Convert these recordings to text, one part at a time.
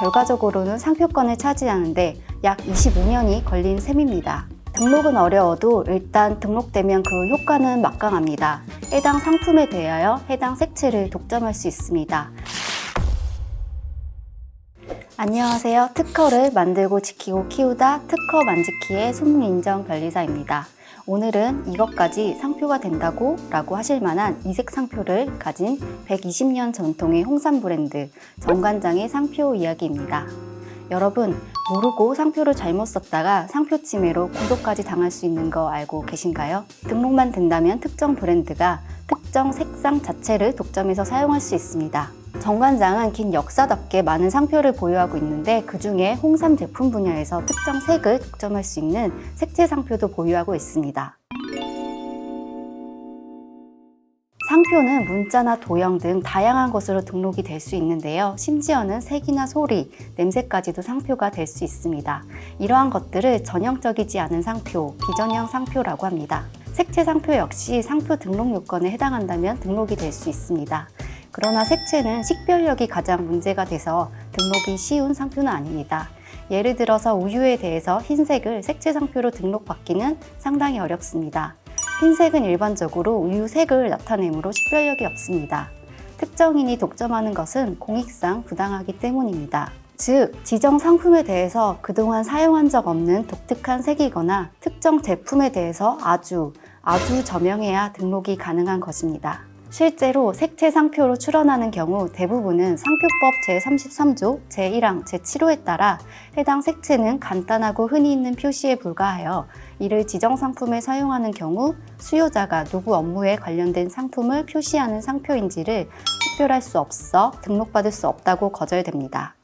결과적으로는 상표권을 차지하는데 약 25년이 걸린 셈입니다. 등록은 어려워도 일단 등록되면 그 효과는 막강합니다. 해당 상품에 대하여 해당 색채를 독점할 수 있습니다. 안녕하세요. 특허를 만들고 지키고 키우다 특허 만지키의 손인정 변리사입니다. 오늘은 이것까지 상표가 된다고? 라고 하실 만한 이색 상표를 가진 120년 전통의 홍삼 브랜드 정관장의 상표 이야기입니다. 여러분, 모르고 상표를 잘못 썼다가 상표 침해로 고소까지 당할 수 있는 거 알고 계신가요? 등록만 된다면 특정 브랜드가 특정 색상 자체를 독점해서 사용할 수 있습니다. 정관장은 긴 역사답게 많은 상표를 보유하고 있는데 그 중에 홍삼 제품 분야에서 특정 색을 독점할 수 있는 색채 상표도 보유하고 있습니다. 상표는 문자나 도형 등 다양한 것으로 등록이 될 수 있는데요. 심지어는 색이나 소리, 냄새까지도 상표가 될 수 있습니다. 이러한 것들을 전형적이지 않은 상표, 비전형 상표라고 합니다. 색채 상표 역시 상표 등록 요건에 해당한다면 등록이 될 수 있습니다. 그러나 색채는 식별력이 가장 문제가 돼서 등록이 쉬운 상표는 아닙니다. 예를 들어서 우유에 대해서 흰색을 색채 상표로 등록받기는 상당히 어렵습니다. 흰색은 일반적으로 우유색을 나타내므로 식별력이 없습니다. 특정인이 독점하는 것은 공익상 부당하기 때문입니다. 즉, 지정 상품에 대해서 그동안 사용한 적 없는 독특한 색이거나 특정 제품에 대해서 아주 저명해야 등록이 가능한 것입니다. 실제로 색채 상표로 출원하는 경우 대부분은 상표법 제33조 제1항 제7호에 따라 해당 색채는 간단하고 흔히 있는 표시에 불과하여 이를 지정상품에 사용하는 경우 수요자가 누구 업무에 관련된 상품을 표시하는 상표인지를 식별할 수 없어 등록받을 수 없다고 거절됩니다.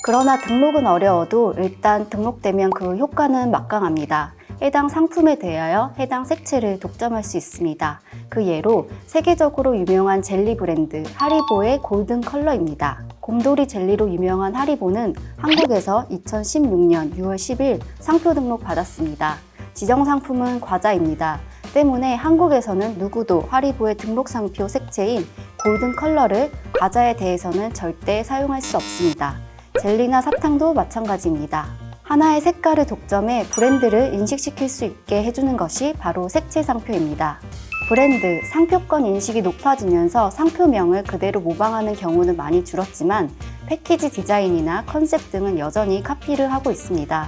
그러나 등록은 어려워도 일단 등록되면 그 효과는 막강합니다. 해당 상품에 대하여 해당 색채를 독점할 수 있습니다. 그 예로 세계적으로 유명한 젤리 브랜드 하리보의 골든 컬러입니다. 곰돌이 젤리로 유명한 하리보는 한국에서 2016년 6월 10일 상표 등록 받았습니다. 지정 상품은 과자입니다. 때문에 한국에서는 누구도 하리보의 등록 상표 색채인 골든 컬러를 과자에 대해서는 절대 사용할 수 없습니다. 젤리나 사탕도 마찬가지입니다. 하나의 색깔을 독점해 브랜드를 인식시킬 수 있게 해주는 것이 바로 색채 상표입니다. 브랜드, 상표권 인식이 높아지면서 상표명을 그대로 모방하는 경우는 많이 줄었지만 패키지 디자인이나 컨셉 등은 여전히 카피를 하고 있습니다.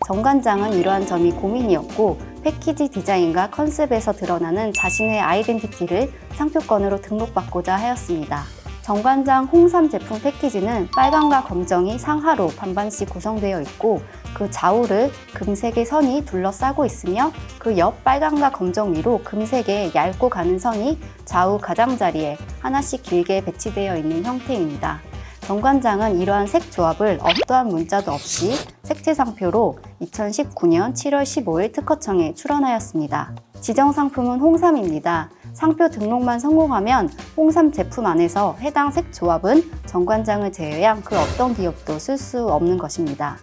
정관장은 이러한 점이 고민이었고 패키지 디자인과 컨셉에서 드러나는 자신의 아이덴티티를 상표권으로 등록받고자 하였습니다. 정관장 홍삼 제품 패키지는 빨강과 검정이 상하로 반반씩 구성되어 있고 그 좌우를 금색의 선이 둘러싸고 있으며 그 옆 빨강과 검정 위로 금색의 얇고 가는 선이 좌우 가장자리에 하나씩 길게 배치되어 있는 형태입니다. 정관장은 이러한 색 조합을 어떠한 문자도 없이 색채 상표로 2019년 7월 15일 특허청에 출원하였습니다. 지정 상품은 홍삼입니다. 상표 등록만 성공하면 홍삼 제품 안에서 해당 색 조합은 정관장을 제외한 그 어떤 기업도 쓸 수 없는 것입니다.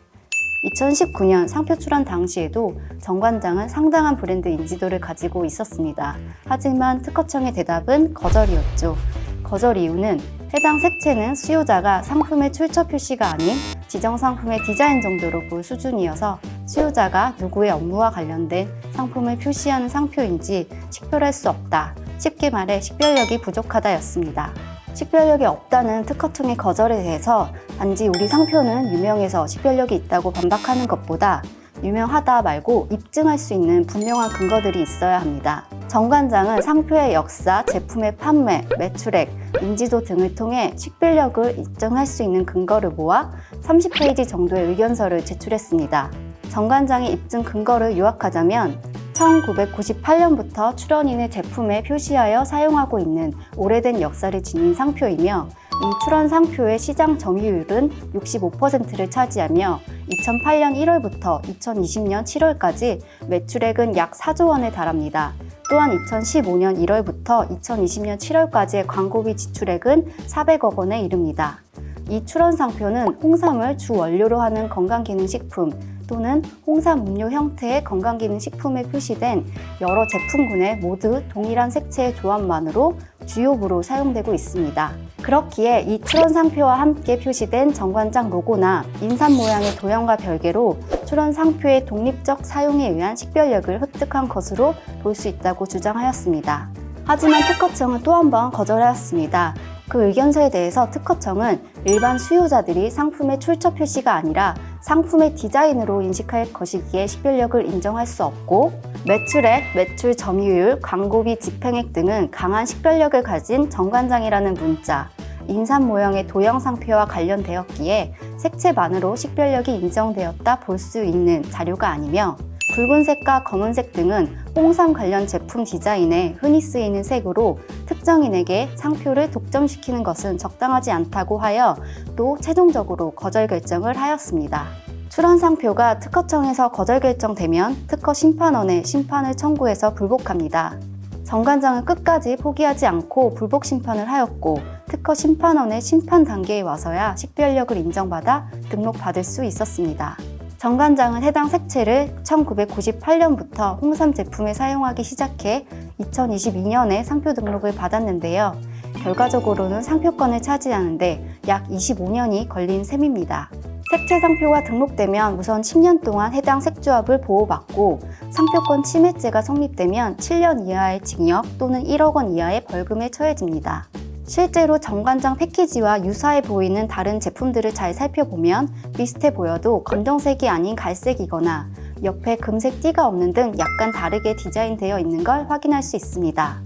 2019년 상표 출원 당시에도 정관장은 상당한 브랜드 인지도를 가지고 있었습니다. 하지만 특허청의 대답은 거절이었죠. 거절 이유는 해당 색채는 수요자가 상품의 출처 표시가 아닌 지정 상품의 디자인 정도로 볼 수준이어서 수요자가 누구의 업무와 관련된 상품을 표시하는 상표인지 식별할 수 없다. 쉽게 말해 식별력이 부족하다였습니다. 식별력이 없다는 특허청의 거절에 대해서 단지 우리 상표는 유명해서 식별력이 있다고 반박하는 것보다 유명하다 말고 입증할 수 있는 분명한 근거들이 있어야 합니다. 정관장은 상표의 역사, 제품의 판매, 매출액, 인지도 등을 통해 식별력을 입증할 수 있는 근거를 모아 30페이지 정도의 의견서를 제출했습니다. 정관장의 입증 근거를 요약하자면 1998년부터 출원인의 제품에 표시하여 사용하고 있는 오래된 역사를 지닌 상표이며 이 출원 상표의 시장 점유율은 65%를 차지하며 2008년 1월부터 2020년 7월까지 매출액은 약 4조 원에 달합니다. 또한 2015년 1월부터 2020년 7월까지의 광고비 지출액은 400억 원에 이릅니다. 이 출원 상표는 홍삼을 주 원료로 하는 건강기능식품, 또는 홍삼 음료 형태의 건강기능식품에 표시된 여러 제품군에 모두 동일한 색채의 조합만으로 주요부로 사용되고 있습니다. 그렇기에 이 출원상표와 함께 표시된 정관장 로고나 인삼 모양의 도형과 별개로 출원상표의 독립적 사용에 의한 식별력을 획득한 것으로 볼 수 있다고 주장하였습니다. 하지만 특허청은 또 한 번 거절하였습니다. 그 의견서에 대해서 특허청은 일반 수요자들이 상품의 출처 표시가 아니라 상품의 디자인으로 인식할 것이기에 식별력을 인정할 수 없고, 매출액, 매출 점유율, 광고비 집행액 등은 강한 식별력을 가진 정관장이라는 문자, 인삼 모형의 도형 상표와 관련되었기에 색채만으로 식별력이 인정되었다 볼 수 있는 자료가 아니며, 붉은색과 검은색 등은 홍삼 관련 제품 디자인에 흔히 쓰이는 색으로 특정인에게 상표를 독점시키는 것은 적당하지 않다고 하여 또 최종적으로 거절 결정을 하였습니다. 출원상표가 특허청에서 거절 결정되면 특허심판원에 심판을 청구해서 불복합니다. 정관장은 끝까지 포기하지 않고 불복 심판을 하였고, 특허심판원의 심판 단계에 와서야 식별력을 인정받아 등록받을 수 있었습니다. 정관장은 해당 색채를 1998년부터 홍삼 제품에 사용하기 시작해 2022년에 상표 등록을 받았는데요. 결과적으로는 상표권을 차지하는데 약 25년이 걸린 셈입니다. 색채 상표가 등록되면 우선 10년 동안 해당 색조합을 보호받고, 상표권 침해죄가 성립되면 7년 이하의 징역 또는 1억 원 이하의 벌금에 처해집니다. 실제로 정관장 패키지와 유사해 보이는 다른 제품들을 잘 살펴보면 비슷해 보여도 검정색이 아닌 갈색이거나 옆에 금색 띠가 없는 등 약간 다르게 디자인되어 있는 걸 확인할 수 있습니다.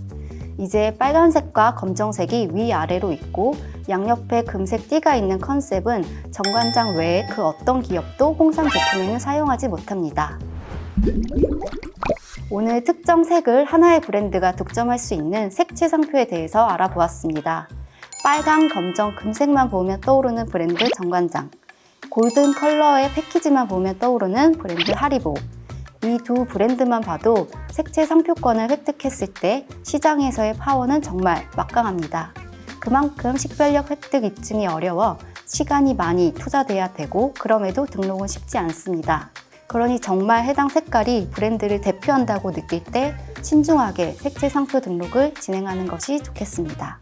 이제 빨간색과 검정색이 위아래로 있고 양옆에 금색 띠가 있는 컨셉은 정관장 외에 그 어떤 기업도 홍삼 제품에는 사용하지 못합니다. 오늘 특정 색을 하나의 브랜드가 독점할 수 있는 색채 상표에 대해서 알아보았습니다. 빨강, 검정, 금색만 보면 떠오르는 브랜드 정관장, 골든 컬러의 패키지만 보면 떠오르는 브랜드 하리보. 이 두 브랜드만 봐도 색채 상표권을 획득했을 때 시장에서의 파워는 정말 막강합니다. 그만큼 식별력 획득 입증이 어려워 시간이 많이 투자돼야 되고, 그럼에도 등록은 쉽지 않습니다. 그러니 정말 해당 색깔이 브랜드를 대표한다고 느낄 때 신중하게 색채 상표 등록을 진행하는 것이 좋겠습니다.